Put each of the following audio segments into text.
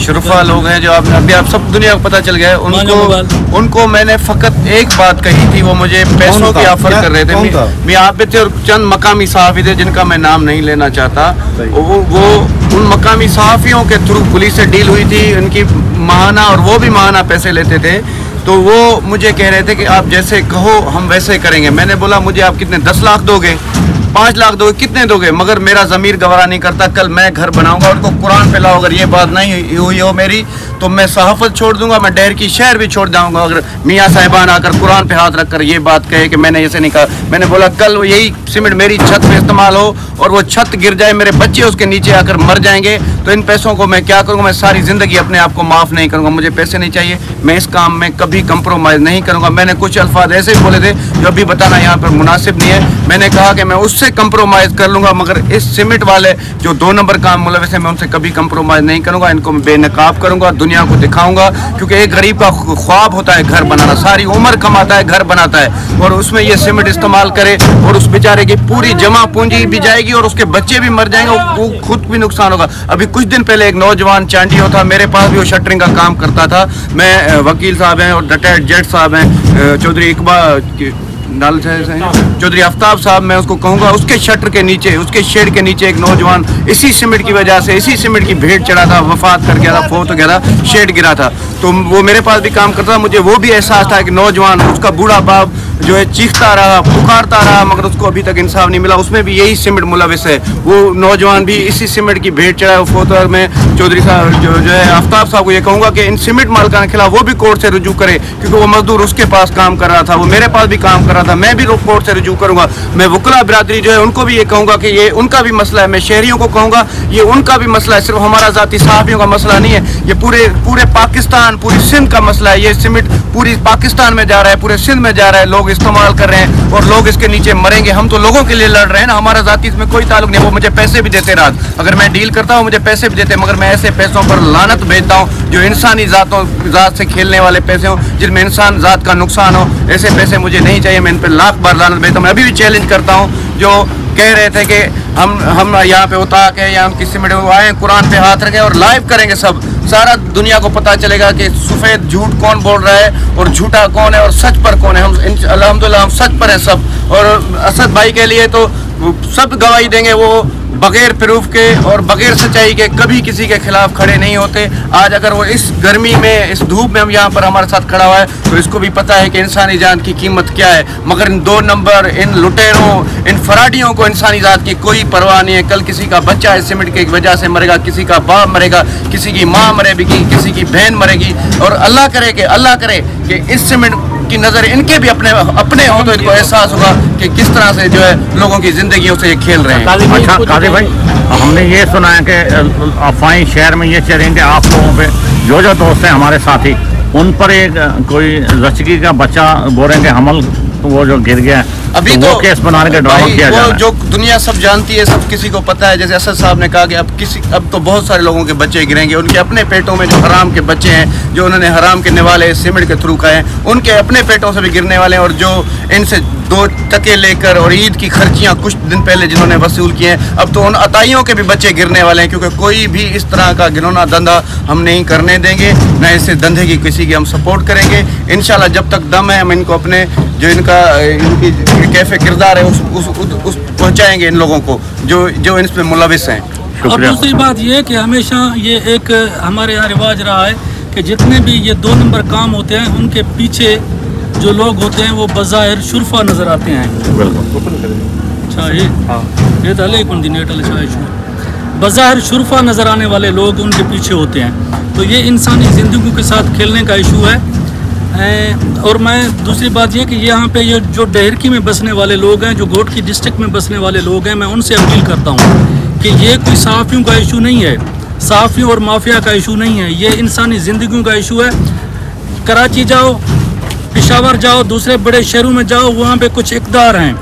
शुरफा लोग हैं जो अभी आप सब दुनिया को पता चल गया है, उनको मैंने फ़कत एक बात कही थी, वो मुझे पैसों की ऑफर कर रहे थे। मैं यहाँ पे थे और चंद मकामी सहाफ़ी थे जिनका मैं नाम नहीं लेना चाहता, वो उन मकामी सहाफ़ियों के थ्रू पुलिस से डील हुई थी, उनकी माहाना, और वो भी माहाना पैसे लेते थे। तो वो मुझे कह रहे थे कि आप जैसे कहो हम वैसे करेंगे। मैंने बोला मुझे आप कितने 10 लाख दोगे, 5 लाख दोगे, कितने दोगे? मगर मेरा ज़मीर गवारा नहीं करता। कल मैं घर बनाऊंगा, उनको कुरान पे लाओ, अगर ये बात नहीं हुई हो मेरी तो मैं सहाफ़त छोड़ दूंगा, मैं डहर की शहर भी छोड़ जाऊंगा। अगर मियाँ साहिबान आकर कुरान पे हाथ रख कर ये बात कहे कि मैंने ऐसे नहीं कहा। मैंने बोला कल यही सीमेंट मेरी छत पे इस्तेमाल हो और वो छत गिर जाए, मेरे बच्चे उसके नीचे आकर मर जाएंगे, तो इन पैसों को मैं क्या करूँगा? मैं सारी ज़िंदगी अपने आप को माफ़ नहीं करूँगा। मुझे पैसे नहीं चाहिए, मैं इस काम में कभी कंप्रोमाइज़ नहीं करूँगा। मैंने कुछ अल्फाज ऐसे ही बोले थे जो अभी बताना यहाँ पर मुनासिब नहीं है। मैंने कहा कि मैं उससे कंप्रोमाइज़ कर लूँगा, मगर इस सीमेंट वाले जो 2 नंबर काम मुलविस है, मैं उनसे कभी कंप्रोमाइज़ नहीं करूँगा। इनको मैं बेनकाब करूँगा, दुनिया को दिखाऊँगा, क्योंकि एक गरीब का ख्वाब होता है घर बनाना, सारी उम्र कमाता है, घर बनाता है, और उसमें ये सीमेंट इस्तेमाल करे और उस बेचारे की पूरी जमा पूंजी भी जाएगी और उसके बच्चे भी मर जाएंगे, वो खुद भी नुकसान होगा। अभी कुछ दिन पहले एक नौजवान चांडियो था, मेरे पास भी वो शटरिंग का काम करता था। मैं वकील साहब हैं और रिटायर्ड जज साहब हैं, चौधरी इकबाल चौधरी आफ्ताब साहब, मैं उसको कहूँगा, उसके शटर के नीचे, उसके शेड के नीचे एक नौजवान इसी सीमेंट की वजह से, इसी सीमेंट की भेंट चढ़ा था, वफात कर गया था, फोत हो गया था, शेड गिरा था। तो वो मेरे पास भी काम करता था, मुझे वो भी एहसास था कि नौजवान, उसका बूढ़ा बाप जो है चीखता रहा, पुकारता रहा, मगर उसको अभी तक इंसाफ नहीं मिला। उसमें भी यही सीमेंट मुलविस है, वो नौजवान भी इसी सीमेंट की भेंट चढ़ा है। फोत में चौधरी साहब जो है आफ्ताब साहब को ये कहूँगा कि इन सीमेंट मालिकान के खिलाफ वो भी कोर्ट से रुजू करे, क्योंकि वो मजदूर उसके पास काम कर रहा था, वो मेरे पास भी काम कर रहा था, मैं भी कोर्ट से रुजू करूँगा। मैं वकला बिरादरी जो है उनको भी ये कहूँगा कि ये उनका भी मसला है। मैं शहरियों को कहूँगा ये उनका भी मसला है, सिर्फ हमारा ज़ाती सहाफ़ियों का मसला नहीं है, ये पूरे पाकिस्तान, पूरी सिंध का मसला है। ये सीमेंट पूरी पाकिस्तान में जा रहा है, पूरे सिंध में जा रहा है, लोग इस्तेमाल कर रहे हैं और लोग इसके नीचे मरेंगे। हम तो लोगों के लिए लड़ रहे हैं ना, हमारा ज़ाती इसमें कोई ताल्लुक नहीं। वो मुझे पैसे भी देते रात, अगर मैं डील करता हूँ मुझे पैसे भी देते, मगर मैं ऐसे पैसों पर लानत भेजता हूँ जो इंसानी ज़ात से खेलने वाले पैसे हों, जिनमें इंसान ज़ात का नुकसान हो। ऐसे पैसे मुझे नहीं चाहिए, मैं इन पर लाख बार लानत भेजता हूँ। मैं अभी भी चैलेंज करता हूँ जो कह रहे थे कि हम यहाँ पे उतार के या हम किसी में आए, कुरान पे हाथ रखें और लाइव करेंगे, सब सारा दुनिया को पता चलेगा कि सफ़ेद झूठ कौन बोल रहा है और झूठा कौन है और सच पर कौन है। हम अल्हम्दुलिल्लाह हम सच पर हैं सब, और असद भाई के लिए तो सब गवाही देंगे, वो बगैर प्रूफ के और बगैर सच्चाई के कभी किसी के खिलाफ खड़े नहीं होते। आज अगर वो इस गर्मी में, इस धूप में हम यहाँ पर हमारे साथ खड़ा हुआ है, तो इसको भी पता है कि इंसानी जान की कीमत क्या है। मगर इन 2 नंबर, इन लुटेरों, इन फराडियों को इंसानी जात की कोई परवाह नहीं है। कल किसी का बच्चा इस सीमेंट की वजह से मरेगा, किसी का बाप मरेगा, किसी की माँ मरेगी, किसी की बहन मरेगी, और अल्लाह करे कि इस सीमेंट की नज़र इनके भी अपने हो, तो इनको एहसास होगा कि किस तरह से जो है लोगों की जिंदगियों से ये खेल रहे हैं। अच्छा काजी भाई, हमने ये सुना है कि अफवाही शहर में ये चल रही है कि आप लोगों पे जो दोस्त हैं हमारे साथी, उन पर एक कोई लचकी का बच्चा बोल रहे हैं कि हमल वो जो गिर गया अभी तो वो केस बनाने का ड्रामा किया जा रहा है। जो दुनिया सब जानती है, सब किसी को पता है। जैसे असद साहब ने कहा कि अब तो बहुत सारे लोगों के बच्चे गिरेंगे, उनके अपने पेटों में जो हराम के बच्चे हैं, जो उन्होंने हराम के निवाले सीमेंट के थ्रू खाए, उनके अपने पेटों से भी गिरने वाले हैं। और जो इनसे 2 टके लेकर और ईद की खर्चियाँ कुछ दिन पहले जिन्होंने वसूल किए हैं, अब तो उन अताइयों के भी बच्चे गिरने वाले हैं, क्योंकि कोई भी इस तरह का घिनौना धंधा हम नहीं करने देंगे, न इस धंधे की किसी की हम सपोर्ट करेंगे। इंशाल्लाह जब तक दम है हम इनको अपने जो इनकी कैफे किरदार है उस पहुँचाएँगे इन लोगों को जो इसमें मुलविस हैं। और दूसरी बात ये कि हमेशा ये एक हमारे यहाँ रिवाज रहा है कि जितने भी ये 2 नंबर काम होते हैं उनके पीछे जो लोग होते हैं वो बज़ाहिर शुरफा नज़र आते हैं। अच्छा ये बज़ाहिर शुरफा नज़र आने वाले लोग उनके पीछे होते हैं, तो ये इंसानी ज़िंदगी के साथ खेलने का इशू है। और मैं दूसरी बात ये कि यहाँ पे ये जो डहरकी में बसने वाले लोग हैं, जो घोटकी डिस्ट्रिक्ट में बसने वाले लोग हैं, मैं उनसे अपील करता हूँ कि ये कोई सहाफ़ियों का इशू नहीं है, सहाफ़ियों और माफिया का इशू नहीं है, ये इंसानी ज़िंदगियों का इशू है। कराची जाओ, पेशावर जाओ, दूसरे बड़े शहरों में जाओ, वहाँ पे कुछ इक़दार हैं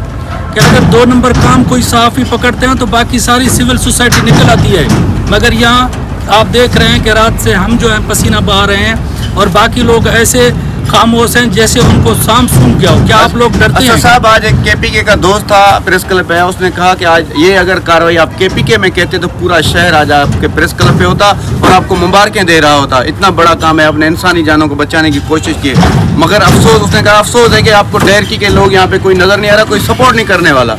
कि अगर 2 नंबर काम कोई सहाफ़ी पकड़ते हैं तो बाकी सारी सिविल सोसाइटी निकल आती है। मगर यहाँ आप देख रहे हैं कि रात से हम जो है पसीना बहा रहे हैं और बाकी लोग ऐसे खामोश हैं, जैसे उनको शाम सुन गया हो। क्या आप लोग डरते हैं? साहब, आज एक KPK का दोस्त था प्रेस क्लब पे, उसने कहा कि आज ये अगर कार्रवाई आप KPK में कहते तो पूरा शहर आज आपके प्रेस क्लब पे होता और आपको मुबारकें दे रहा होता। इतना बड़ा काम है, अपने इंसानी जानों को बचाने की कोशिश की, मगर अफसोस, उसने कहा अफसोस है कि आपको डेहरकी के लोग यहाँ पे कोई नजर नहीं आ रहा, कोई सपोर्ट नहीं करने वाला।